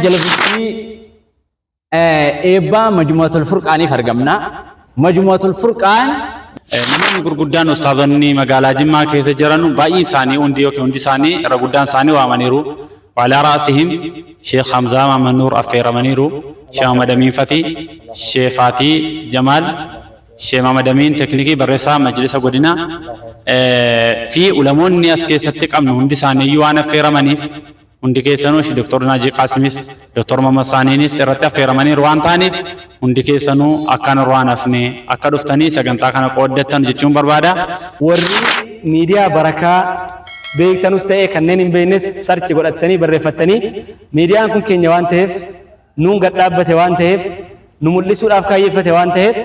جلبتي إيبا مجموعة الفرقان فرقمنا مجموعة الفرقان نمن غرغدان استاذني مغالا جما كيس جرانو باي ثاني وندي ثاني رغدان ثاني وامنيرو وعلى راسهم شيخ حمزه ممنور افير منيرو شيخ مدامين فتي شيخ فاتي جمال شيخ مدامين تكنيكي برسا مجلس غدنا في علماء ناس كيستك امن هندي ثاني يوانا افير منيف هندي كيسانو شي دكتور ناجي قاسميس دكتور محمد ثانينيس رتا افير منير وان ثاني هندي كيسانو اكان روان افني اكدفتني سغنتا كان قودتن جچون بربادا ور ميديا بركه بيكتنوس تاي كنن بينس سرچ غدتني برفتني ميديا كن كينيا وان تهف نون غدابته وان تهف نملسو داف كايفته وان تهف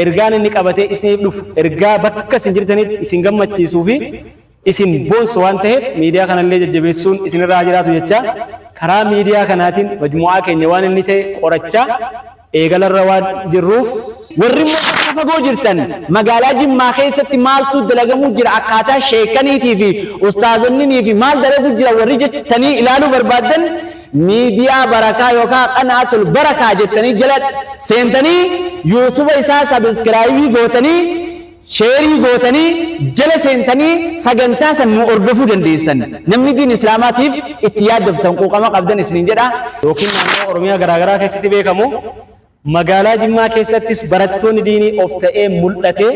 ارغان ني قبته اسني دف ارغا بك سنجرتني اسن گمچيسو في اسن بونس وان تهف ميديا كان لي ججبسون اسن راجراتو يچا خرا ميديا كاناتين مجموعه كينيا وان نيته قرچا ايغل روان جروف ورمو فغو جرتن مغالا جما خيستي مالتو دلغمو جرا اكاتا شيكنيتي في استاذنني في مال دربو جرا ورجتني الالو بربادن ميديا بركه يوكا قنات البركه جتني جلد سنتني يوتيوب اسا سبسكرايب غوتني شيري غوتني جل سنتني سغنتا سن اوردفو دنديسن نمني دين اسلاماتيف اتياد دبتن قوقما قبدن اسنين جدا لكن نانو اورميا غراغرا كيستي بيكمو مغالا جما كيستيس براتون ديني اوفتئ ملته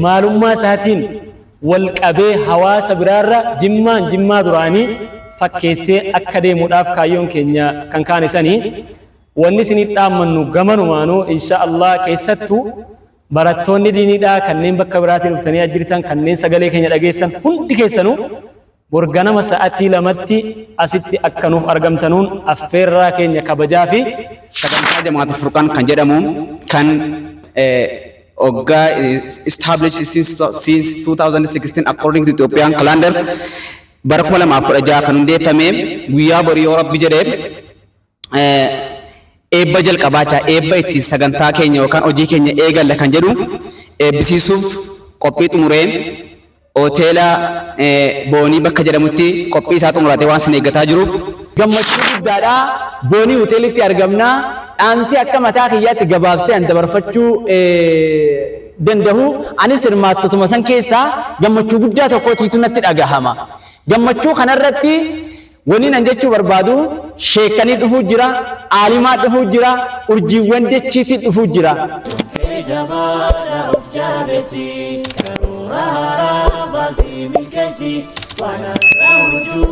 معلومه ساتين والقبه حواس برارا جما دراني فكيسه اكدي مداف كايون كينيا كان كان سني وني سني دامنو غمنو مانو ان شاء الله كيستو براتون ديني دا كنين بكبراتين اوفتني اجرتان كنين سغلي كينيا دغيسن هندي كيسنو برغنا مساعتي لمتي اسيتي اكنوف ارغمتنون افيرا كينيا كبجافي سغنتا جماعة الفرقان كان جدامو كان established since 2016 according to Ethiopian calendar barakula ma ko ja kan defame wiya bari yorab bijede bajal qabacha itti saganta kenya kan oji kenya egal kan jedu bisisuf qophii xumure hoteela booni bakka jedhamutti qophii isaa xumurate waan sin eeggataa jiruuf gammachuu guddaadha booni hoteelitti argamna dhaamsi akka mataa kiyyaatti gabaabsee an dabarfachuu danda'u anis hirmaattotuma san keessaa gammachuu guddaa tokkootiitu natti dhagahama gammachuu kanarratti wani nan jechuu barbaadu sheekanii dhufuu jira aalimaa dhufuu jira urjiiwwan jechiitti dhufuu jira jabala of jabesi karura basi milkesi wana rauju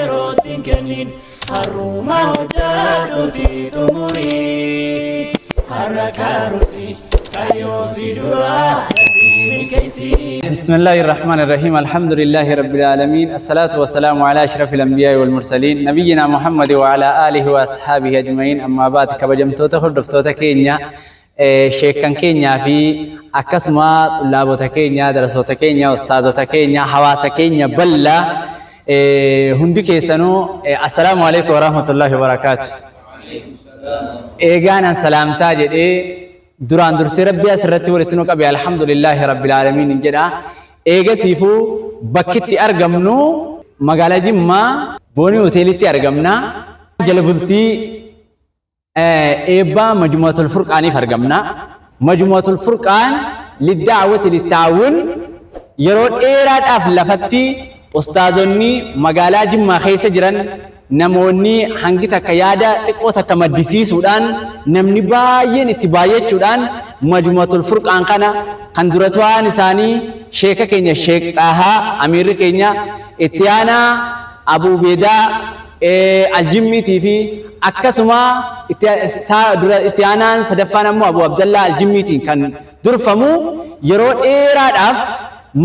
erotin kenin haruma hojjaduti tumuri harakarusi kayosi dura بسم الله الرحمن الرحيم الحمد لله رب العالمين الصلاة والسلام على أشرف الأنبياء والمرسلين نبينا محمد وعلى آله وأصحابه أجمعين أما بعد كبجمتوتا خردفتوتا كينيا شيكان كينيا في أكسما طلابوتا كينيا درسوتا كينيا أستاذوتا كينيا حواسا كينيا بلا هندي كيسانو السلام عليكم ورحمة الله وبركاته إيغانا سلام تاجد duraan dursee rabbi asirratti walitti nu qabe alhamdulillahi rabbil alamin jedha eega siifuu bakkitti argamnu magaalaa Jimmaa boonii hoteelitti argamna jala bultii eebba majmu'atul furqaaniif argamna majmu'atul furqaan liddaawwati littaawun yeroo dheeraadhaaf lafatti ustaazonni magaalaa Jimmaa keessa jiran namoonni hangi takka yaada xiqqoo takka maddisiisuudhaan namni baay'een itti baay'achuudhaan majmu'atul furqaan kana kan duratuwaan isaanii sheeka keenya sheek Xaahaa amiirri keenya itti aanaa Abuu Beedaa Aljimmiitii fi akkasuma itti aanaan sadaffaan ammoo Abuu Abdallaa Aljimmiitiin kan durfamu yeroo dheeraadhaaf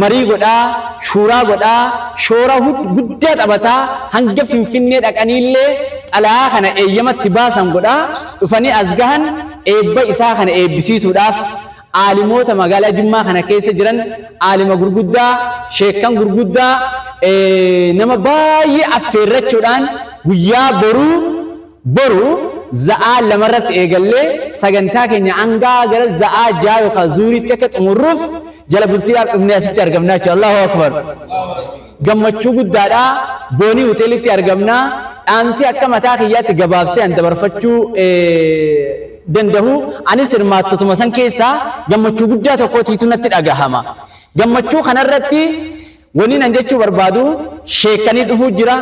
marii godhaa shuuraa godhaa shoora guddaa taphataa hanga Finfinnee dhaqaniillee xalaa kana eeyyamatti baasan godhaa dhufanii as gahan eebba isaa kana eebbisiisuudhaaf aalimoota magaalaa Jimmaa kana keessa jiran aalima gurguddaa sheekan gurguddaa nama baay'ee affeerrachuudhaan guyyaa boru za'aa lamarratti eegallee sagantaa keenya hangaa gara za'aa jaa yookaan zuuriitti akka xumurruuf jala bultiidhaan dhufnee asitti argamnaa jechuudha. Allahu akbar. Gammachuu guddaadhaa boonii hoteelitti argamnaa dhaamsi akka mataa kiyyaatti gabaabsee an dabarfachuu danda'u anis hirmaattotuma san keessaa gammachuu guddaa tokkootiitu natti dhagahama. Gammachuu kanarratti wani nan jechuu barbaadu sheekanii dhufuu jira,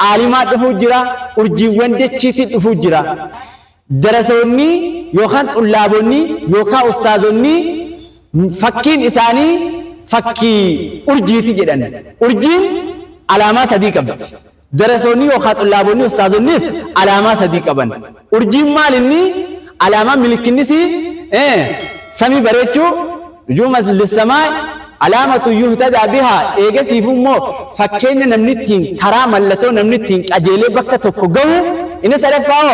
aalimaa dhufuu jira, urjiiwwan jechiitti dhufuu jira. Darasoonni yookaan xullaabonni yookaan ustaazonni fakkiin isaanii fakkii urjiiti jedhan. Urjiin alaamaa sadii qabdi. Darasoonni yookaan xullaabonni ustaazonnis alaamaa sadii qaban. Urjiin maal inni? Alaamaa milikinnis samii bareechuu nujuuma lissamaa alaamatu yuhtadaa bihaa eegasiif immoo fakkeenya namni ittiin karaa mallattoo namni ittiin qajeelee bakka tokko gahu inni sadaffaa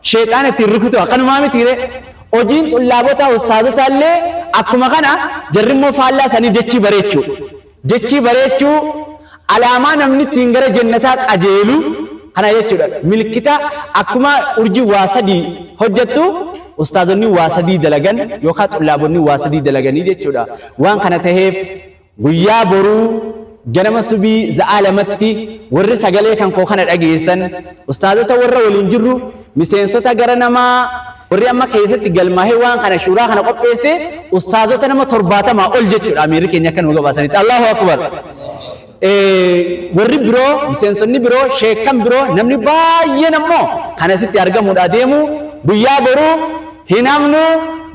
sheexaan ittiin rukutu akkanumaa mitiire. Hojiin xullaabota ustaazota illee akkuma kana jarri immoo faallaa sanii dachii bareechuu. Dachii bareechuu alaamaa namni ittiin gara jannataa qajeelu kana jechuudha. Milkita akkuma urjii waa sadii hojjettu ustaazonni waa sadii dalagan yookaan xullaabonni waa sadii dalaganii jechuudha. Waan kana ta'eef guyyaa boruu ganama subii za'aa lamatti warri sagalee kan koo kana dhageessan ustaazota warra waliin jirru miseensota gara namaa warri amma keessatti galmaahee waan kana shuuraa kana qopheesse ustaazota nama 70 ol jechuudha. Ameerika keenya akka nu gabaasanitti Allahu akbar. Warri biroo miseensonni biroo sheekan biroo namni baay'een ammoo kana asitti argamuudha deemu guyyaa boruu hin hafnu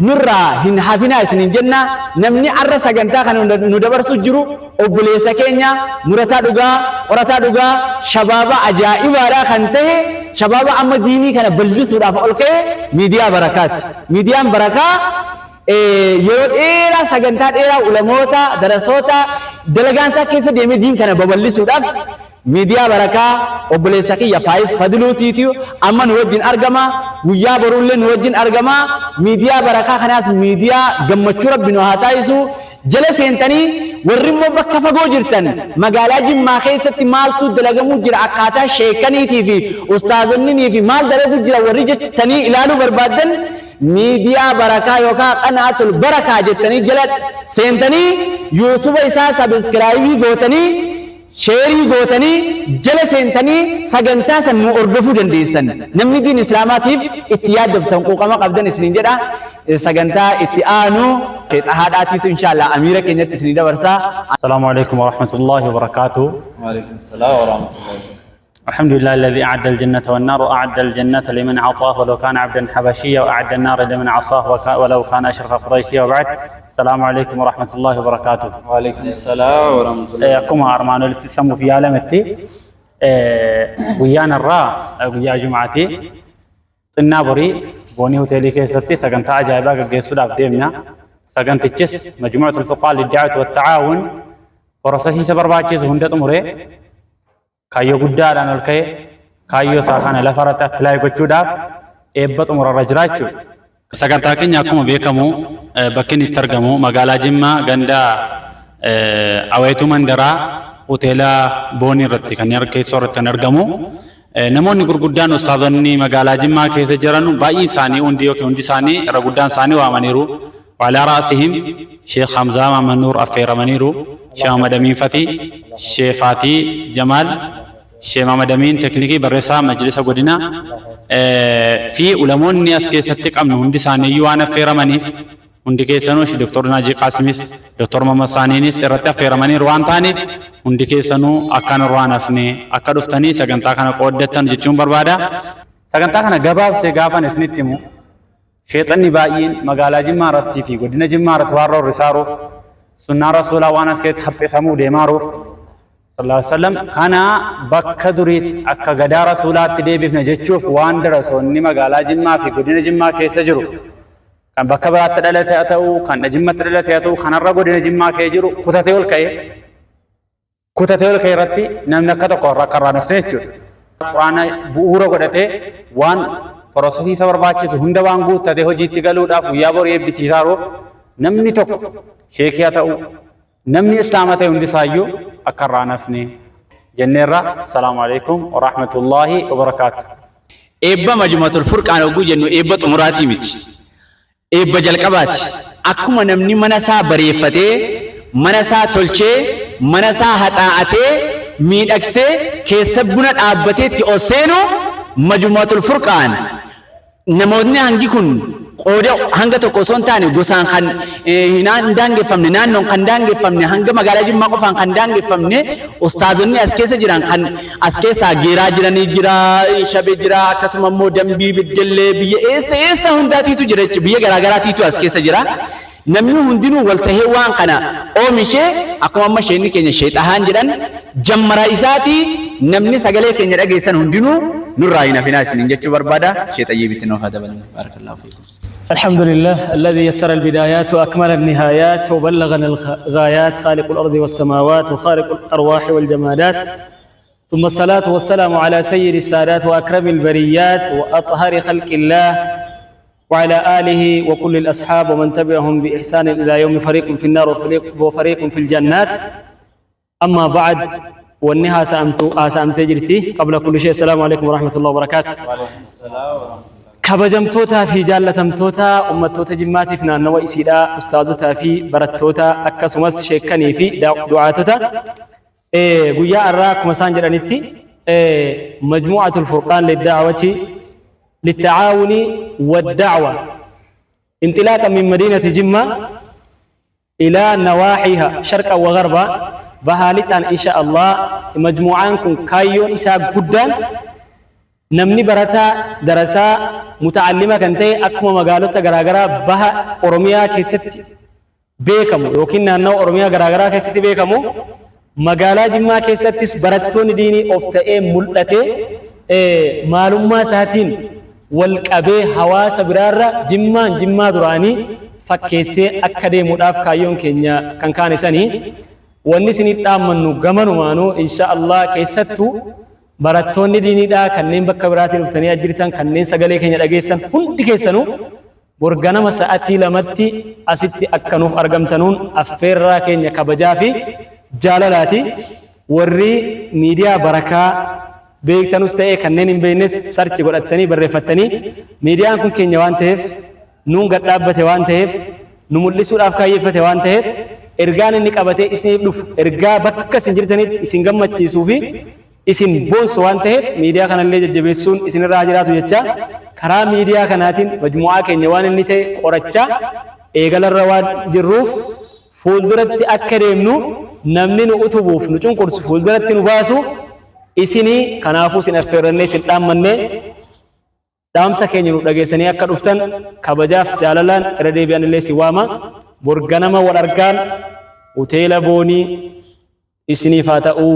nurraa hin hafinaa isiniin jenna. Namni arra sagantaa kana nu dabarsu jiru obboleessa keenya murataa dhugaa qorataa dhugaa shabaaba ajaa'ibaadhaa kan ta'e shabaaba amma diinii kana bal'isuudhaaf ol ka'e miidiyaa barakaati. Miidiyaan barakaa yeroo dheeraa sagantaa dheeraa ulamoota darasoota dalagaansaa keessa deemee diin kana babal'isuudhaaf miidiyaa barakaa obboleessa kiyya Faayis Fadiluutiitu amma nu wajjin argama. Guyyaa boruullee nu wajjin argama. Miidiyaa barakaa kanaas miidiyaa gammachuu rabbi nu haa taasisu. Jala seentanii warri immoo bakka fagoo jirtan magaalaa Jimmaa keessatti maaltu dalagamuu jira akkaataa sheekaniitii fi ustaazonnii fi maal dalagu jira warri jettanii ilaaluu barbaaddan miidiyaa barakaa yookaan qanaatul barakaa jettanii jala seentanii yuutuuba isaa sabiskiraayibii gootanii sheerii gootanii jala seentanii sagantaa san nu hordofuu dandeessan. Namni diin islaamaatiif itti yaaddoftan quuqama qabdan isiniin jedha. Sagantaa itti aanu haadhaatiitu inshallah amiira keenyatti isinii dabarsaa. Assalamu alaikum wa rahmatullahi wa barakatuh. Wa alaikum salaam wa rahmatullahi. الحمد لله الذي أعد الجنة والنار وأعد الجنة لمن عطاه ولو كان عبدا حبشيا وأعد النار لمن عصاه ولو كان أشرف قريشيا. وبعد السلام عليكم ورحمة الله وبركاته. وعليكم السلام ورحمة الله. قم أرمان التسمو في عالمتي ويانا الراء ويا جمعتي النابري بوني هوتيلي كيستي سكنت عجائبا قيسود أفديمنا سكنت تشس مجموعة الفقهاء للدعوة والتعاون ورساسي سبرباچيز هندت أمره kaayyo guddaadhaan ol ka'e kaayyoo isaa kana lafarratti appilaayi gochuudhaaf eebba xumurarra jiraachuu. Sagantaa keenya akkuma beekamu bakki inni itti argamu magaalaa Jimmaa ganda Aweetuu Mandaraa hoteela Boonii irratti kan keessoo irratti kan argamu. Namoonni gurguddaan ustaazonni magaalaa Jimmaa keessa jiran baay'ee isaanii hundi yookiin hundi isaanii irra guddaan isaanii waamaniiru. وعلى رأسهم شيخ حمزة محمد نور أفير منيرو شيخ محمد أمين فتي شيخ فاتي جمال شيخ محمد أمين تكنيكي برسا مجلس قدنا في علماء الناس كيستك أمن هندي ساني يوانا أفير منيف هندي كيسانو شي دكتور ناجي قاسميس دكتور محمد سانينيس رت أفير منير وان تانيف هندي كيسانو أكان روان أفني أكادفتني سجنتا كنا قدتن جتشون بربادا سجنتا كنا جباب سجابا نسنتيمو شيطاني باين مقالة جمارة في قدنا جمارة وارو رساروف سنة رسولا وانا سكيت حبي سمو دي معروف صلى الله عليه وسلم كان بك دريت أكا قدا رسولات تدي بفنا جتشوف وان درسوني مقالة جمارة في قدنا جمارة كي سجرو كان بك برات تدلت يأتو كان نجمة تدلت يأتو كان الرقو دي جمارة كي جرو كتتيول كي رتي نمنكتو قرر قرر نفسنيتشو قرآن بؤورو قدته وان prosesii isa barbaachisu hunda waan guuttatee hojiitti galuudhaaf guyyaa borii eebbisiisaaruuf namni tokko sheekii haa ta'u namni islaama ta'e hundi isaayyuu akka irraa nafne jenneerra. Assalaamu alaikum wa rahmatullaahi wa barakaatu. Eebba majmu'atul furqaan oguu jennu eebba xumuraatii miti. Eebba jalqabaati. Akkuma namni mana isaa bareeffatee mana isaa tolchee mana isaa haxaa'atee miidhagsee keessa buna dhaabbateetti ol seenu majmuu'atul furqaan namoonni hangi kun qooda hanga tokko osoo hin taane gosaan kan hin daangeffamne naannoon kan daangeffamne hanga magaalaa Jimmaa qofaan kan daangeffamne ustaazonni as keessa jiran kan as keessaa geeraa jiranii jira shabee jira akkasuma immoo dambii biddellee biyya eessa hundaatiitu jira jechuudha biyya garaagaraatiitu as keessa jira namni hundinuu wal tahee waan kana oomishee akkuma amma sheenni keenya sheexahaan jedhan jammara isaati namni sagalee keenya dhageessan hundinuu nurraa hin hafinaa isiniin jechuu barbaada sheexayyii bitti noof dabalan barakallahu fiikum. الحمد لله الذي يسر البدايات وأكمل النهايات وبلغنا الغايات خالق الأرض والسماوات وخالق الأرواح والجمادات ثم الصلاة والسلام على سيد السادات وأكرم البريات وأطهر خلق الله وعلى آله وكل الأصحاب ومن تبعهم بإحسان إلى يوم فريق في النار وفريق في الجنات أما بعد والنها سأمت جرتي قبل كل شيء السلام عليكم ورحمة الله وبركاته كبجمتوتا في جالتمتوتا أمتوتا جماتي في نانوا إسيدا أستاذوتا في برتوتا أكسمس شيكاني في دعاتوتا قويا أراك مسانجر أنتي مجموعة الفرقان للتعاون والدعوة انطلاقا من مدينة جمة إلى نواحيها شرقا وغربا بهالتان إن شاء الله مجموعانكم كايون إساء قدان نمني برتا درسا متعلمة كنتي أكما مقالوتا غراغرا بها أورميا كيست بيكمو يوكين نانو أورميا غراغرا كيست بيكمو مقالا جمع كيستس براتون ديني أفتئي ملتكي معلومة ساتين والقبي حواس برارة جمع دراني فكيسي أكدي مداف كايون كينيا كان ساني والنسيني تامنو غمانو مانو إن شاء الله كيستو barattoonni diiniidhaa kanneen bakka biraatiin dhuftanii ajjirtan kanneen sagalee keenya dhageessan hundi keessanuu borganama sa'aatii lamatti asitti akka nuuf argamtanuun affeerraa keenya kabajaa fi jaalalaati warri miidiyaa barakaa beektanus ta'ee kanneen hin beeknes sarchi godhattanii barreeffattanii miidiyaan kun keenya waan ta'eef nuun gad dhaabbate waan ta'eef nu mul'isuudhaaf kaayyeeffate waan ta'eef ergaan inni qabatee isiniif dhufu ergaa bakka isin jirtanitti isin gammachiisuu fi isin boonsu waan ta'eef miidiyaa kanallee jajjabeessuun isinirraa jiraatu jecha karaa miidiyaa kanaatiin majmu'aa keenya waan inni ta'e qorachaa eegalarra waan jirruuf fuulduratti akka deemnu namni nu utubuuf nu cunqursu fuulduratti nu baasu isinii kanaafuu isin affeerrannee isin dhaammannee dhaamsa keenya nu dhageessanii akka dhuftan kabajaaf jaalalaan irra deebi'an illee si waama borganama wal argaan hoteela boonii isiniif haa ta'uu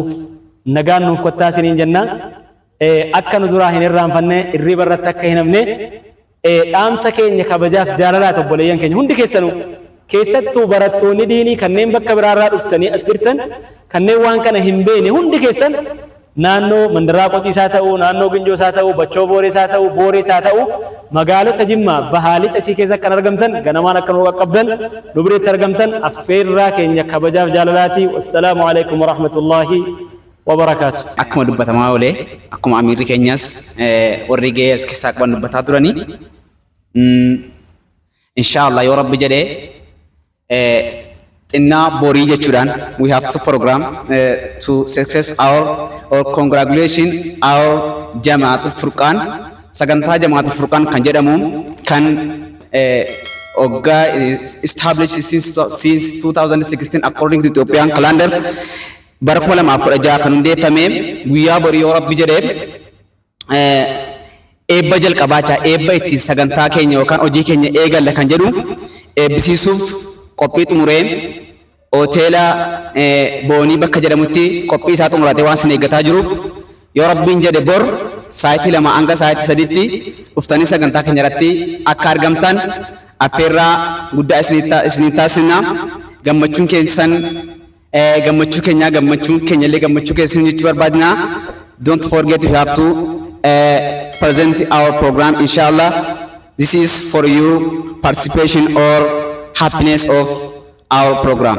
nagaan nuuf kottaa isiniin jenna akka nu duraa hin irraanfanne irriba irratti akka hin hafne dhaamsa keenya kabajaaf jaalalaat obboleeyyan keenya hundi keessanuu keessattuu barattoonni diinii kanneen bakka biraarraa dhuftanii as jirtan kanneen waan kana hin beekne hundi keessan naannoo mandaraa qociisaa ta'uu naannoo ginjoosaa ta'uu bachoo booreesaa ta'uu booreesaa ta'uu magaalota Jimmaa bahaalixa isii keessa kan argamtan ganamaan akka nu qaqqabdan nu biratti argamtan affeerraa keenya kabajaaf jaalalaatii wassalaamu alaikum warahmatullaahi وبركاته. أكما دبّت ما ولي أكما أمير كينياس ورّيجي أسكيساك بان دبّتها دراني إن شاء الله يا رب جدي إننا بوريجة جوران we have to program to success our congratulation our Jamaatul Furqan sagantaa Jamaatul Furqan kan jedhamu kan established since 2016 according to Ethiopian calendar barakuma lamaaf kudha jaha kan hundeeffame guyyaa borii yoo rabbi jedhee eebba jalqabaachaa eebba itti sagantaa keenya yookaan hojii keenya eegalla kan jedhu eebbisiisuuf qophii xumuree hoteela boonii bakka jedhamutti qophii isaa xumuratee waan sin eeggataa jiruuf yoo rabbiin jedhe bor sa'aatii 2 hanga sa'aatii 3tti dhuftanii sagantaa keenya irratti akka argamtan affeerraa guddaa isinii taasisna gammachuun keessan gammachuu keenya illee gammachuu keessan jechuu barbaadna. Don't forget you have to present our program inshallah. This is for you participation or happiness of our program.